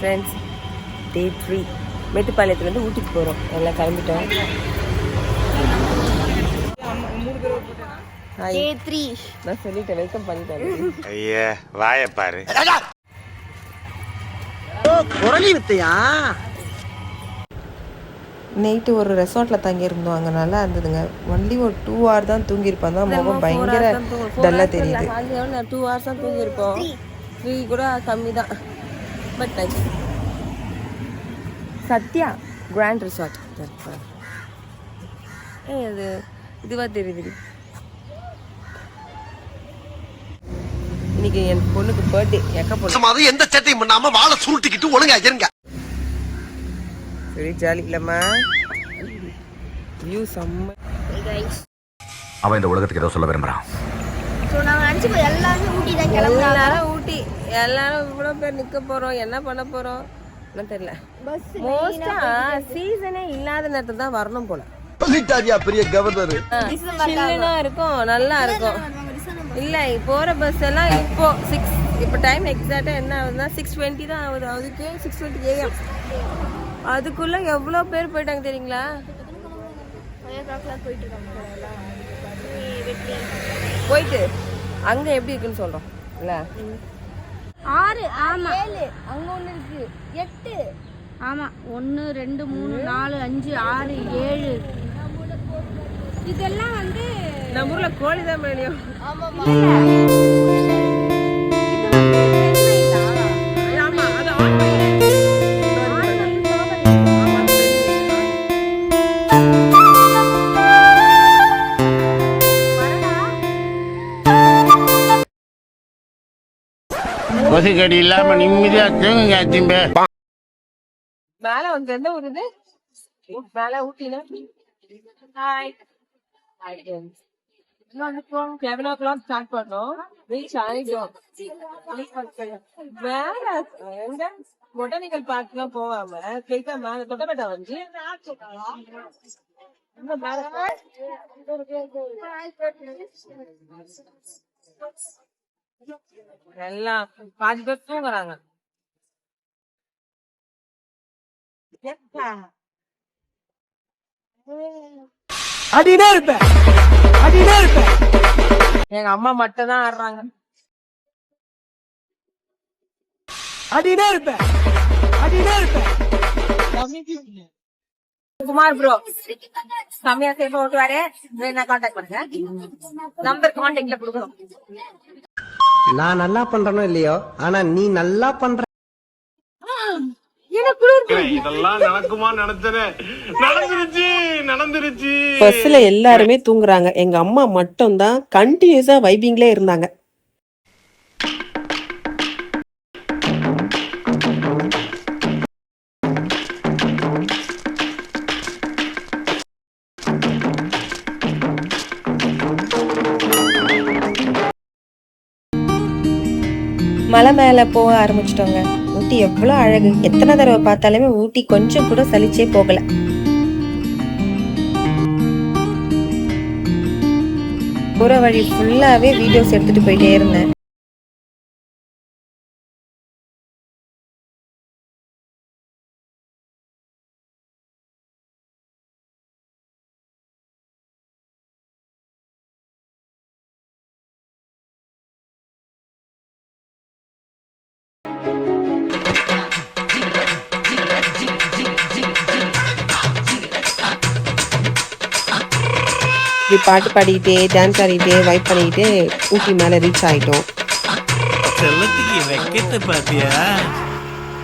Friends, டே 3 மேட்டுப்பாளையத்துலேருந்து ஊட்டிக்கு போகிறோம். எல்லாம் கிளம்பிட்டோம். நான் சொல்லிட்டேன், வெல்கம் பண்ணிட்டேன். ஐயா வாய பாரு. நைட்டு ஒரு ரெசார்ட்டில் தங்கியிருந்தோம். அங்கே நல்லா இருந்ததுங்க. ஒன்லி ஒரு 2 hours தான் தூங்கியிருப்போம். தான் முகம் பயங்கர டல்லாக தெரியுது. 2 hours தான் தூங்கியிருப்போம். 3 கூட கம்மி தான். But nice. Sathya grand resort. அது இதுவாக தெரியுது. இன்னைக்கு என் பொண்ணுக்கு பர்த்டே. எக்க பொண்ணு எந்த சேட்டையும் பண்ணாம வாழை சுருட்டிக்கிட்டு ஒழுங்கா இருங்க. சரி, ஜாலி இல்லம்மா. வியூ செம்ம. அவன் இந்த உலகத்துக்கு ஏதோ சொல்ல விரும்புறான். எல்லாரும் ஊட்டி, எல்லாரும் இவ்வளோ பேர் நிற்க போகிறோம். என்ன பண்ண போகிறோம் தெரியல. மோஸ்டா சீசனே இல்லாத நேரத்துல தான் வரணும் போல. பெரிய கவர்னர் இருக்கும், நல்லா இருக்கும். இல்ல போற பஸ் எல்லாம் இப்போ டைம் எக்ஸாக்டா என்ன ஆகுதுன்னா 6:20 தான் ஆகுது. அதுக்கு 6:20 AM. அதுக்குள்ள எவ்வளவு பேர் போயிட்டாங்க தெரியுங்களா? போயிட்டு அங்க எப்படி இருக்குன்னு சொல்றோம் இல்ல. 6 ஆமா 7 அங்க ஒண்ணு இருக்கு 8 ஆமா 1 2 3 4 5 6 7 இதெல்லாம் வந்து நம்ம ஊர்ல கோழிதான் மேனியும். கொசுக்கடி இல்லாம நிம்மதியா தூங்குங்க. மேல வந்து எந்த ஊர் இது? மேல ஊட்டினா 7 o'clock ஸ்டார்ட் பண்ணோம். ரீச் ஆயிடும். வேற எங்க பொட்டானிக்கல் பார்க்லாம் போகாம கேட்க மேல தொட்டபெட்டா வந்து எல்லாம் பாதி பேர் தூங்குறாங்க. எங்க அம்மா மட்டும் தான் ஆடுறாங்க. குமார் ப்ரோ செம்மையா சேஃபா ஓட்டுவாரு. என்ன கான்டாக்ட் பண்ணுங்க. நம்பர் கான்டாக்ட்ல கொடுக்கணும். நான் நல்லா பண்றனோ இல்லையோ, ஆனா நீ நல்லா பண்ற. இதெல்லாம் நடக்குமா? நடந்துருச்சு. பஸ்ல எல்லாருமே தூங்குறாங்க. எங்க அம்மா மட்டும் தான் கண்டினியூஸா வைபிங்லே இருந்தாங்க. மலை மேல போக ஆரம்பிச்சிட்டோங்க. ஊட்டி எவ்வளவு அழகு. எத்தனை தடவை பார்த்தாலுமே ஊட்டி கொஞ்சம் கூட சலிச்சே போகல. போற வழி ஃபுல்லாவே வீடியோஸ் எடுத்துட்டு போயிட்டே இருந்தேன். பாட்டு பாடிக்கிட்டே டான்ஸ் ஆடிக்கிட்டே வைப் பண்ணிக்கிட்டே ஊட்டி மேலே ரீச் ஆகிட்டோம்.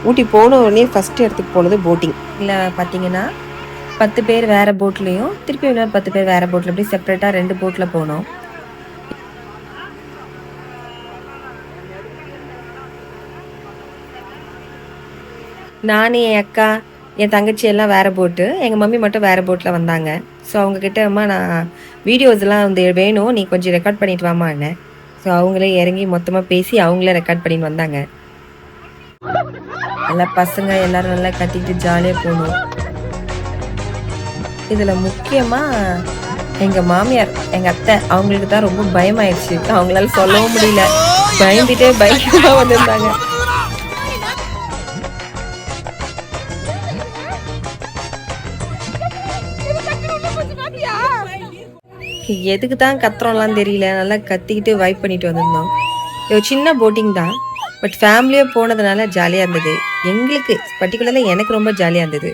ஊட்டி போன உடனே ஃபர்ஸ்ட் இடத்துக்கு போனது போட்டிங். இல்லை பார்த்தீங்கன்னா 10 பேர் வேற போட்லேயும் திருப்பி இன்னொரு 10 பேர் வேற போட்டில் அப்படி செப்பரேட்டாக 2 போட்டில் போனோம். நான் என் அக்கா என் தங்கச்சி எல்லாம் வேறு போட்டு, எங்கள் மம்மி மட்டும் வேறு போட்டில் வந்தாங்க. ஸோ அவங்கக்கிட்ட அம்மா நான் வீடியோஸ்லாம் வந்து வேணும், நீ கொஞ்சம் ரெக்கார்ட் பண்ணிட்டு வாமான்னேன். ஸோ அவங்களே இறங்கி மொத்தமாக பேசி அவங்களே ரெக்கார்ட் பண்ணிட்டு வந்தாங்க. எல்லா பசங்க எல்லோரும் நல்லா கத்திட்டு ஜாலியாக போகணும். இதில் முக்கியமாக எங்கள் மாமியார் எங்கள் அத்தை அவங்களுக்கு தான் ரொம்ப பயமாயிடுச்சு. அவங்களால சொல்லவும் முடியல, பயந்துட்டே பைக்காக வந்திருந்தாங்க. எதுக்கு தான் கத்துறோம்லாம் தெரியல, நல்லா கத்திக்கிட்டு வைப் பண்ணிட்டு வந்திருந்தோம். இது சின்ன போட்டிங் தான், பட் ஃபேமிலியாக போனதுனால ஜாலியாக இருந்தது. எங்களுக்கு பர்டிகுலராக எனக்கு ரொம்ப ஜாலியாக இருந்தது.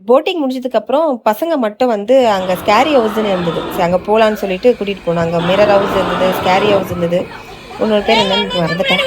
போட்டிங் முடிஞ்சதுக்கப்புறம் பசங்க மட்டும் வந்து அங்கே ஸ்கேரி ஹவுஸ்ன்னு இருந்தது. சரி அங்கே போகலான்னு சொல்லிட்டு கூட்டிகிட்டு போனோம். அங்கே மிரர் ஹவுஸ் இருந்தது, ஸ்கேரி ஹவுஸ் இருந்தது. இன்னொரு பேர் என்னன்னு மறந்துட்டேன்.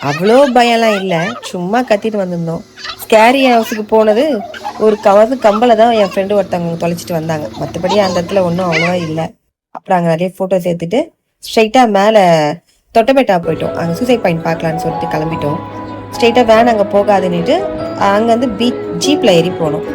அவ்வளோ பயம்லாம் இல்லை, சும்மா கத்திட்டு வந்திருந்தோம். ஸ்கேரி ஹவுஸுக்கு போனது ஒரு கம்பலை தான் என் ஃப்ரெண்டு ஒருத்தவங்க தொலைச்சிட்டு வந்தாங்க. மற்றபடி அந்த இடத்துல ஒன்றும் அவ்வளோவா இல்லை. அப்புறம் அங்கே நிறைய ஃபோட்டோஸ் எடுத்துட்டு ஸ்ட்ரைட்டாக மேலே தொட்டபெட்டா போயிட்டோம். அங்கே சூசைட் பாயிண்ட் பார்க்கலான்னு சொல்லிட்டு கிளம்பிட்டோம். ஸ்ட்ரைட்டாக வேன் அங்கே போகாதுன்னுட்டு அங்கே வந்து ஜீப்பில் ஏறி போனோம்.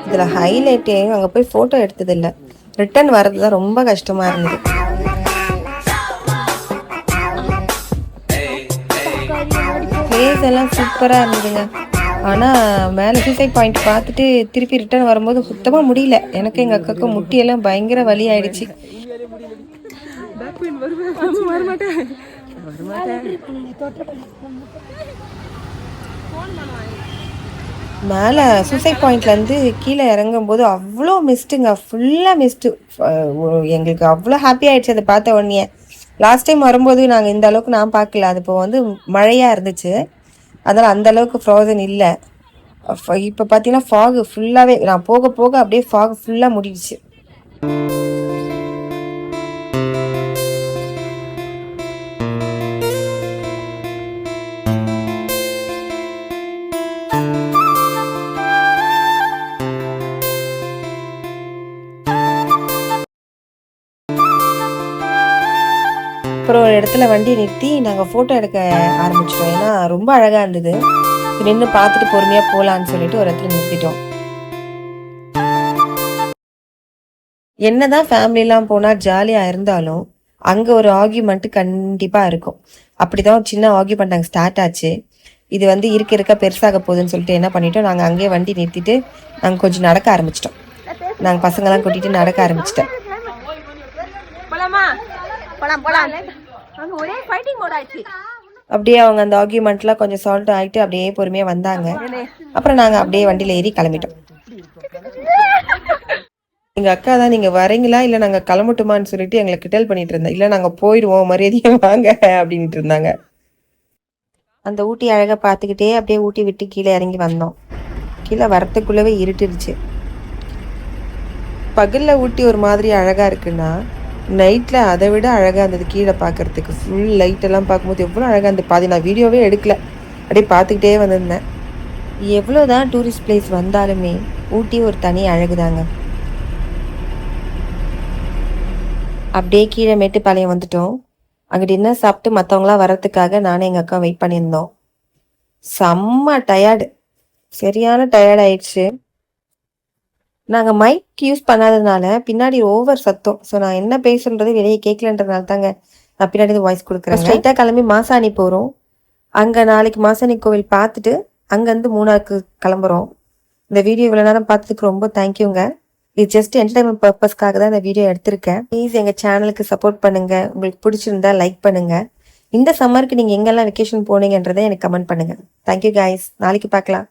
இதில் ஹைலைட்டே அங்கே போய் ஃபோட்டோ எடுத்ததில்லை, ரிட்டர்ன் வர்றது தான் ரொம்ப கஷ்டமாக இருந்தது. பிளேஸ் எல்லாம் சூப்பராக இருந்ததுங்க. ஆனால் மேலே சூசைட் பாயிண்ட் பார்த்துட்டு திருப்பி ரிட்டர்ன் வரும்போது சுத்தமாக முடியல. எனக்கு எங்கள் அக்காவுக்கு முட்டியெல்லாம் பயங்கர வலி ஆயிடுச்சு. மேலே சூசைட் பாயிண்ட்லேருந்து கீழே இறங்கும்போது அவ்வளோ மிஸ்ட்டுங்க, ஃபுல்லாக மிஸ்ட்டு. எங்களுக்கு அவ்வளோ ஹாப்பி ஆகிடுச்சு அதை பார்த்த உடனே. லாஸ்ட் டைம் வரும்போது நாங்கள் இந்த அளவுக்கு நான் பார்க்கல, அது இப்போ வந்து மழையாக இருந்துச்சு, அதனால் அந்த அளவுக்கு ஃப்ரோசன் இல்லை. இப்போ பார்த்தீங்கன்னா ஃபாகு ஃபுல்லாகவே, நான் போக போக அப்படியே ஃபாகு ஃபுல்லாக முடிடுச்சு. அப்புறம் ஒரு இடத்துல வண்டி நிறுத்தி நாங்கள் ஃபோட்டோ எடுக்க ஆரம்பிச்சிட்டோம். ஏன்னா ரொம்ப அழகாக இருந்தது, நின்று பார்த்துட்டு பொறுமையாக போகலான்னு சொல்லிட்டு ஒரு இடத்துல நிறுத்திட்டோம். என்னதான் ஃபேமிலிலாம் போனால் ஜாலியாக இருந்தாலும் அங்கே ஒரு ஆர்கியூமெண்ட்டு கண்டிப்பாக இருக்கும். அப்படி தான் ஒரு சின்ன ஆர்கியூமெண்ட் அங்கே ஸ்டார்ட் ஆச்சு. இது வந்து இருக்க பெருசாக போகுதுன்னு சொல்லிட்டு என்ன பண்ணிட்டோம், நாங்கள் அங்கேயே வண்டி நிறுத்திட்டு நாங்கள் கொஞ்சம் நடக்க ஆரம்பிச்சிட்டோம். நாங்கள் பசங்களாம் கூட்டிகிட்டு நடக்க ஆரம்பிச்சிட்டேன். அப்படியே அவங்க அந்த ஆர்கியூமெண்ட்லாம் கொஞ்சம் சால்ட் ஆகிட்டு அப்படியே பொறுமையாக வந்தாங்க. அப்புறம் நாங்கள் அப்படியே வண்டியில் ஏறி கிளம்பிட்டோம். எங்கள் அக்கா தான் நீங்கள் வரீங்களா இல்லை நாங்கள் கிளம்பட்டுமான்னு சொல்லிட்டு எங்களை கிண்டல் பண்ணிட்டு இருந்தேன். இல்லை நாங்கள் போயிடுவோம், மரியாதையாக வாங்க அப்படின்ட்டு இருந்தாங்க. அந்த ஊட்டி அழகாக பார்த்துக்கிட்டே அப்படியே ஊட்டி விட்டு கீழே இறங்கி வந்தோம். கீழே வரத்துக்குள்ளவே இருட்டுருச்சு. பகலில் ஊட்டி ஒரு மாதிரி அழகாக இருக்குன்னா நைட்டில் அதை விட அழகாக இருந்தது கீழே பார்க்குறதுக்கு. ஃபுல் லைட்டெல்லாம் பார்க்கும்போது எவ்வளோ அழகாக இருந்தது. பாதி நான் வீடியோவே எடுக்கல, அப்படியே பார்த்துக்கிட்டே வந்திருந்தேன். எவ்வளோ தான் டூரிஸ்ட் பிளேஸ் வந்தாலுமே ஊட்டி ஒரு தனி அழகு தாங்க. அப்படியே கீழே மேட்டுப்பாளையம் வந்துட்டோம். அங்கே டின்னர் சாப்பிட்டு மற்றவங்களாம் வர்றதுக்காக நானும் எங்கள் அக்கா வெயிட் பண்ணியிருந்தோம். செம்ம டயர்டு, சரியான டயர்ட் ஆயிடுச்சு. நாங்கள் மைக் யூஸ் பண்ணாததுனால பின்னாடி ஓவர் சத்தம். ஸோ நான் என்ன பேசுன்றது வெளியே கேட்கலன்றதுனால தாங்க நான் பின்னாடி வாய்ஸ் கொடுக்குறேன். ஸ்ட்ரைட்டாக கிளம்பி மாசாணி போகிறோம். அங்கே நாளைக்கு மாசாணி கோவில் பார்த்துட்டு அங்கேருந்து மூணாருக்கு கிளம்புறோம். இந்த வீடியோ இவ்வளோ நேரம் பார்த்ததுக்கு ரொம்ப தேங்க்யூங்க. இது ஜஸ்ட் என்டர்டைன்மெண்ட் பர்பஸ்க்காக தான் இந்த வீடியோ எடுத்திருக்கேன். ப்ளீஸ் எங்கள் சேனலுக்கு சப்போர்ட் பண்ணுங்கள். உங்களுக்கு பிடிச்சிருந்தா லைக் பண்ணுங்கள். இந்த சம்மருக்கு நீங்கள் எங்கெல்லாம் வெக்கேஷன் போனீங்கன்றதை எனக்கு கமெண்ட் பண்ணுங்கள். Thank you guys. நாளைக்கு பார்க்கலாம்.